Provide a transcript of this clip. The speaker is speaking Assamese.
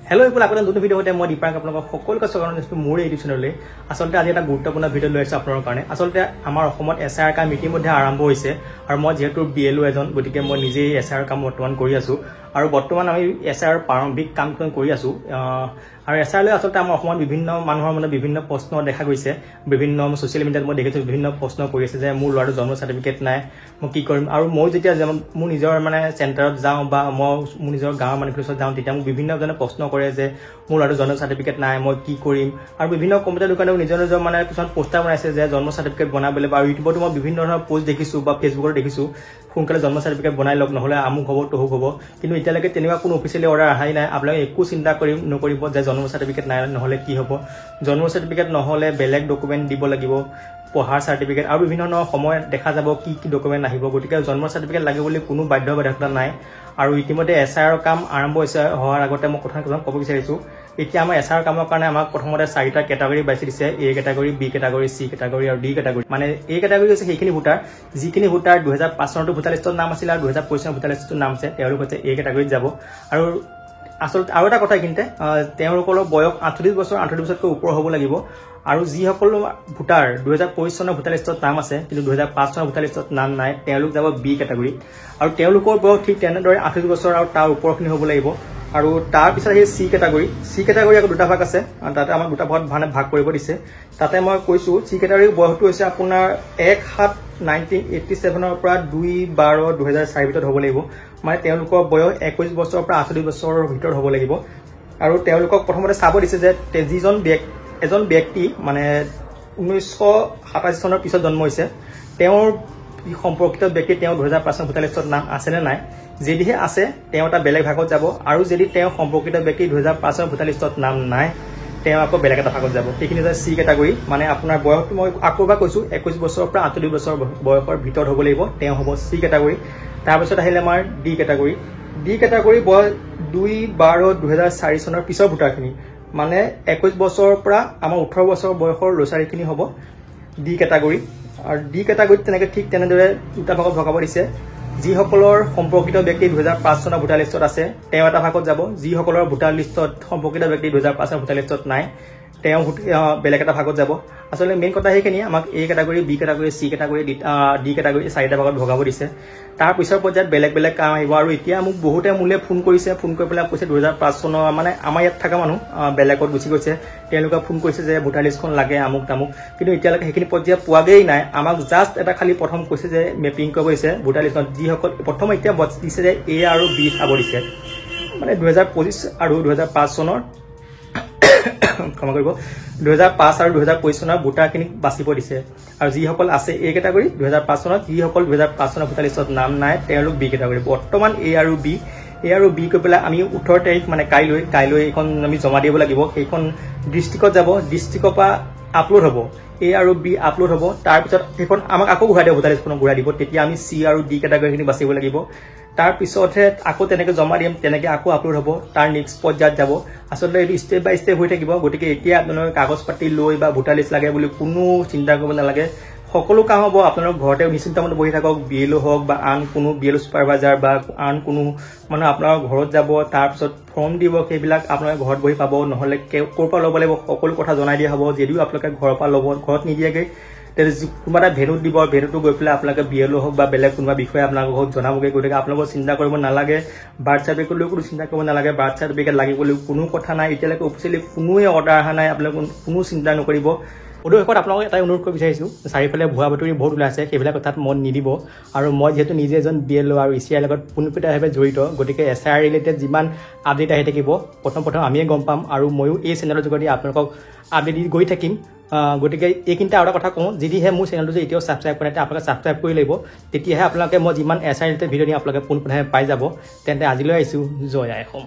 हेलो एपुल आपन नतुन भिडिओ होते মই দীপাংক আপোনাক সকলোকে স্বাগতম জনাইছো মোৰ এই চেনেললৈ আসলতে আজি এটা গুৰুত্বপূৰ্ণ ভিডিও লৈ আহিছো আপোনালোকৰ কাৰণে আসলতে আমাৰ অসমত এসআৰ কাম ইতিমধ্যে আৰম্ভ হৈছে আৰু মই যেহেতু বিএলও এজন গতিকে মই নিজেই এসআৰ কাম বৰ্তমান কৰি আছো আৰু বৰ্তমান আমি এসআৰ প্ৰাৰম্ভিক কাম কৰি আছো আৰু এসআৰ লৈ আসলতে আমাৰ অসমত বিভিন্ন মানুহৰ মানে বিভিন্ন প্ৰশ্ন দেখা গৈছে বিভিন্ন সোশ্যাল মিডিয়াত মই দেখিছো বিভিন্ন প্ৰশ্ন কৰি আছে যে মোৰ ল'ৰাৰ জন্ম সাৰ্টিফিকেট নাই মই কি কৰিম আৰু মই যেতিয়া মোৰ নিজৰ মানে চেণ্টাৰত যাওঁ বা মই মোৰ নিজৰ গাঁৱৰ মানুহৰ ওচৰত যাওঁ তেতিয়া মোক বিভিন্ন জনে প্ৰশ্ন কৰে যে মোৰ ল'ৰাৰ জন্ম সাৰ্টিফিকেট নাই মই কি কৰিম আৰু বিভিন্ন কম্পিউটাৰ দোকানেও নিজৰ নিজৰ মানে কিছুমান পোষ্টাৰ বনাইছে যে জন্ম সাৰ্টিফিকেট বনাবলৈ বা ইউটিউবতো মই বিভিন্ন ধৰণৰ পোষ্ট দেখিছো বা ফেচবুকত দেখিছো সোনকালে জন্ম সাৰ্টিফিকেট বনাই লওক নহলে আমুক হ'ব তহুক হ'ব কিন্তু এতিয়ালৈকে তেনেকুৱা কোনো অফিচিয়েলি অৰ্ডাৰ আহাই নাই আপোনালোকে একো চিন্তা নকৰিব যে জন্ম সাৰ্টিফিকেট নাই নহলে কি হ'ব জন্ম সাৰ্টিফিকেট নহলে বেলেগ ডকুমেন্ট দিব লাগিব পঢ়াৰ সাৰ্টিফিকেট আৰু বিভিন্ন ধৰণৰ সময় দেখা যাব কি কি ডকুমেন্ট আহিব গতিকে জন্ম সাৰ্টিফিকেট লাগিব বুলি কোনো বাধ্যবাধকতা নাই আৰু ইতিমধ্যে এসআৰ কাম আৰম্ভ হৈছে হোৱাৰ আগতে মই কথা ক'ব বিচাৰিছো এতিয়া আমাৰ এসআৰ কামৰ কাৰণে আমাক প্ৰথমতে 4টা ক্যাটাগৰী বাইছি দিছে এ ক্যাটাগৰী বি ক্যাটাগৰী সি ক্যাটাগৰী আৰু ডি ক্যাটাগৰী মানে এ ক্যাটাগৰী হৈছে সেইখিনি ভোটাৰ যিখিনি ভোটাৰ 2005 চনৰ ভোটাৰ লিষ্টত নাম আছিল আৰু 2025 চনৰ ভোটাৰ লিষ্টত নাম আছে তেওঁলোক হৈছে এ ক্যাটাগৰীত যাব আৰু আসলতে আৰু এটা কথা কিন্তু তেওঁলোকৰ বয়স 38 বছৰ 38 বছৰতকৈ ওপৰ হ'ব লাগিব আৰু যিসকল ভোটাৰ 2025 চনৰ ভোটাৰ লিষ্টত নাম আছে কিন্তু 2005 চনৰ ভোটাৰ লিষ্টত নাম নাই তেওঁলোক যাব বি ক্যাটাগৰী আৰু তেওঁলোকৰ বয়স ঠিক তেনেদৰে 28 বছৰ আৰু তাৰ ওপৰখিনি হ'ব লাগিব আৰু তাৰ পিছত এই সি ক্যাটাগৰী আকৌ দুটা ভাগ আছে তাতে আমাক দুটা ভাগ কৰিব দিছে তাতে মই কৈছো সি ক্যাটাগৰীৰ বয়সটো হৈছে আপোনাৰ 1/7/1987 ৰ পৰা 2/12/2004 ভিতৰত হ'ব লাগিব মানে তেওঁলোকৰ বয়স 21 বছৰৰ পৰা 38 বছৰৰ ভিতৰত হ'ব লাগিব আৰু তেওঁলোকক প্ৰথমতে চাব দিছে যে এজন ব্যক্তি মানে 1987 চনৰ পিছত জন্ম হৈছে তেওঁৰ সম্পৰ্কিত ব্যক্তি তেওঁ 2005 চনৰ ভোটাৰ লিষ্টত নাম আছে নে নাই যদিহে আছে তেওঁ এটা বেলেগ ভাগত যাব আৰু যদি তেওঁ সম্পৰ্কিত ব্যক্তি 2005 চনৰ ভোটাৰ লিষ্টত নাম নাই তেওঁ আকৌ বেলেগ এটা ভাগত যাব এইখিনি যে সি ক্যাটাগৰী মানে আপোনাৰ বয়সটো মই আকৌবা কৈছো 21 বছৰৰ পৰা 38 বছৰ বয়সৰ ভিতৰত হ'ব লাগিব তেওঁ হ'ব সি ক্যাটাগৰী তাৰ পিছত আহিলে আমাৰ ডি ক্যাটাগৰী বয়স 2/12/2004 চনৰ পিছৰ ভোটাৰখিনি মানে 21 বছৰৰ পৰা আমাৰ 18 বছৰ বয়সৰ ল'ৰাছোৱালীখিনি হ'ব ডি ক্যাটাগৰী আৰু ডি ক্যাটাগৰীত তেনেকৈ ঠিক তেনেদৰে দুটা ভাগত ভগাব দিছে যিসকলৰ সম্পৰ্কিত ব্যক্তি 2005 চনৰ ভোটাৰ লিষ্টত আছে তেওঁ এটা ভাগত যাব যিসকলৰ ভোটাৰ লিষ্টত সম্পৰ্কিত ব্যক্তি 2005 চনৰ ভোটাৰ লিষ্টত নাই তেওঁ বেলেগ এটা ভাগত যাব আসলে মেইন কথা সেইখিনি আমাক এ ক্যাটাগৰী বি ক্যাটাগৰী সি ক্যাটাগৰী ডি ক্যাটাগৰী 4টা ভাগত ভগাব দিছে তাৰ পিছৰ পৰ্যায়ত বেলেগ কাম আহিব আৰু এতিয়া মোক বহুতে মোলে ফোন কৰি পেলাই কৈছে 2005 চনৰ মানে আমাৰ ইয়াত থকা মানুহ বেলেগত গুচি গৈছে তেওঁলোকে ফোন কৰিছে যে ভোটাৰ লিষ্টখন লাগে আমুক তামুক কিন্তু এতিয়ালৈকে সেইখিনি পৰ্যায় পোৱাগেই নাই আমাক জাষ্ট এটা খালি প্ৰথম কৈছে যে মেপিং কৰিব দিছে ভোটাৰ লিষ্টত যিসকল প্ৰথম এতিয়া দিছে যে এ আৰু বি চাব দিছে মানে 2025 আৰু 2005 চনৰ ক্ষমা কৰিব 2005 আৰু 2025 চনৰ ভোটাৰখিনিক বাছিব দিছে আৰু যিসকল আছে এ ক্যাটাগৰী 2005 চনত যিসকল 2005 চনৰ ভোটাৰ লিষ্টত নাম নাই তেওঁলোক বি ক্যাটাগৰী বৰ্তমান এ আৰু বি কৈ পেলাই আমি 18 তাৰিখ মানে কাইলৈ এখন আমি জমা দিব লাগিব সেইখন ডিস্ট্ৰিক্টত যাব ডিস্ট্ৰিক্টৰ পৰা আপলোড হ'ব এ আৰু বি আপলোড হ'ব তাৰ পিছত সেইখন আমাক আকৌ ঘূৰাই দিব ভোটাৰ লিষ্টখন ঘূৰাই দিব তেতিয়া আমি সি আৰু ডি ক্যাটাগৰীখিনি বাছিব লাগিব তাৰ পিছতহে আকৌ তেনেকৈ জমা দিম তেনেকৈ আকৌ আপলোড হ'ব তাৰ নেক্সট পৰ্যায়ত যাব আসলে এইটো ষ্টেপ বাই ষ্টেপ হৈ থাকিব গতিকে এতিয়া আপোনালোকে কাগজ পাতি লৈ বা ভোটাৰ লিষ্ট লাগে বুলি কোনো চিন্তা কৰিব নালাগে সকলো কাম হ'ব আপোনালোক ঘৰতে নিশ্চিন্তমতে বহি থাকক বিএলও হওক বা আন কোনো বিএলও ছুপাৰভাইজাৰ বা আন কোনো মানে আপোনাৰ ঘৰত যাব তাৰ পিছত ফৰ্ম দিব সেইবিলাক আপোনালোকে ঘৰত বহি পাব নহলে ক'ৰ পৰা ল'ব লাগিব সকলো কথা জনাই দিয়া হ'ব যদিও আপোনালোকে ঘৰৰ পৰা ল'ব ঘৰত নিদিয়াকৈ কোনোবা এটা ভেনুত দিব ভেনুটো গৈ পেলাই আপোনালোকে বিএলও হওক বা বেলেগ কোনোবা বিষয়ে আপোনালোকৰ ঘৰত জনাবগৈ গতিকে আপোনালোকৰ চিন্তা কৰিব নালাগে বাৰ্থ চাৰ্টিফিকেট লৈ কোনো চিন্তা কৰিব নালাগে বাৰ্থ চাৰ্টিফিকেট লাগিবলৈ কোনো কথা নাই এতিয়ালৈকে অফিচিয়েলি কোনোৱে অৰ্ডাৰ অহা নাই আপোনালোকে কোনো চিন্তা নকৰিব শেষত আপোনালোকক এটাই অনুৰোধ কৰিব বিচাৰিছোঁ চাৰিওফালে ভুৱা বাতৰি বহুত ওলাইছে সেইবিলাক কথাত মন নিদিব আৰু মই যিহেতু নিজে এজন বিএলও আৰু ইচিআইৰ লগত পোনপটীয়াভাৱে জড়িত গতিকে এসআৰ ৰিলেটেড যিমান আপডেট আহি থাকিব প্ৰথম আমিয়ে গম পাম আৰু ময়ো এই চেনেলৰ যোগেদি আপোনালোকক আপডেট দি গৈ থাকিম গতিকে এইখিনিতে আৰু এটা কথা কওঁ যদিহে মোৰ চেনেলটো যে এতিয়াও ছাবস্ক্ৰাইব কৰা নাই আপোনালোকে ছাবস্ক্ৰাইব কৰি লাগিব তেতিয়াহে আপোনালোকে মই যিমান এসআৰ ৰিলেটেড ভিডিঅ' দিম আপোনালোকে পোনপটীয়াভাৱে পাই যাব তেন্তে আজিলৈ আহিছোঁ জয় আই অসম